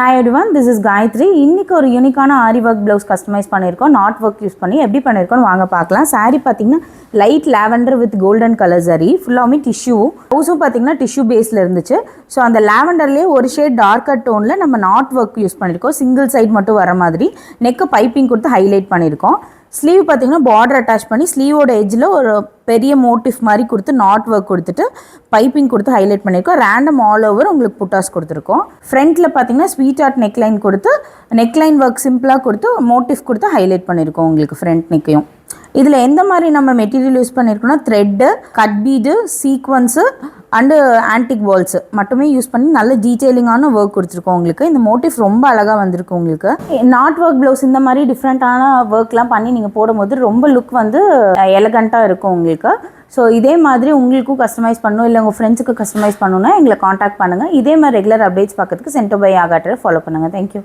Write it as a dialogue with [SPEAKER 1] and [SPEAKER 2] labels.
[SPEAKER 1] Hi everyone, this is Gayatri. இன்னைக்கு ஒரு யூனிக்கான ஆரி ஒர்க் ப்ளவுஸ் கஸ்டமைஸ் பண்ணியிருக்கோம். நாட் ஒர்க் யூஸ் பண்ணி எப்படி பண்ணியிருக்கோம்னு வாங்க பார்க்கலாம். சாரீ பார்த்தீங்கன்னா light lavender with golden colour சரி, ஃபுல்லாமே டிஷ்யூ. ப்ளவுஸும் பார்த்தீங்கன்னா டிஷ்யூ பேஸில் இருந்துச்சு. ஸோ அந்த லாவெண்டர்லேயே ஒரு ஷேட் டார்க்கர் டோனில் நம்ம நாட் ஒர்க் யூஸ் பண்ணியிருக்கோம். சிங்கிள் சைட் மட்டும் வர மாதிரி நெக்கு பைப்பிங் கொடுத்து ஹைலைட் பண்ணியிருக்கோம். ஸ்லீவ் பார்த்திங்கன்னா பார்டர் அட்டாச் பண்ணி ஸ்லீவோட எஜ்ஜில் ஒரு பெரிய மோட்டிவ் மாதிரி கொடுத்து நாட் ஒர்க் கொடுத்துட்டு பைப்பிங் கொடுத்து ஹைலைட் பண்ணியிருக்கோம். ரேண்டம் ஆல் ஓவர் உங்களுக்கு புட்டாஸ் கொடுத்துருக்கோம். ஃப்ரண்ட்டில் பார்த்தீங்கன்னா ஸ்வீட் ஆர்ட் நெக்லைன் கொடுத்து நெக்லைன் ஒர்க் சிம்பிளாக கொடுத்து மோட்டிவ் கொடுத்து ஹைலைட் பண்ணியிருக்கோம் உங்களுக்கு ஃப்ரண்ட் நெக்கையும். இதில் எந்த மாதிரி நம்ம மெட்டீரியல் யூஸ் பண்ணியிருக்கோம்னா thread, cut bead, sequence and antique balls மட்டுமே யூஸ் பண்ணி நல்ல டீட்டெயிலிங்கான ஒர்க் கொடுத்துருக்கோம் உங்களுக்கு. இந்த மோட்டிவ் ரொம்ப அழகாக வந்திருக்கு உங்களுக்கு. நாட் ஒர்க் ப்ளவுஸ் இந்த மாதிரி டிஃப்ரெண்ட்டான ஒர்க்லாம் பண்ணி நீங்கள் போடும்போது ரொம்ப லுக் வந்து எலகண்ட்டாக இருக்கும் உங்களுக்கு. ஸோ இதே மாதிரி உங்களுக்கும் கஸ்டமைஸ் பண்ணணும், இல்லை உங்கள் ஃப்ரெண்ட்ஸுக்கு கஸ்டமைஸ் பண்ணணுன்னா எங்களை காண்டாக்ட் பண்ணுங்கள். இதே மாதிரி ரெகுலர் அப்டேட்ஸ் பார்க்கறதுக்கு சென்டோ பை ஆகாட்டரை ஃபாலோ பண்ணுங்கள். தேங்க்யூ.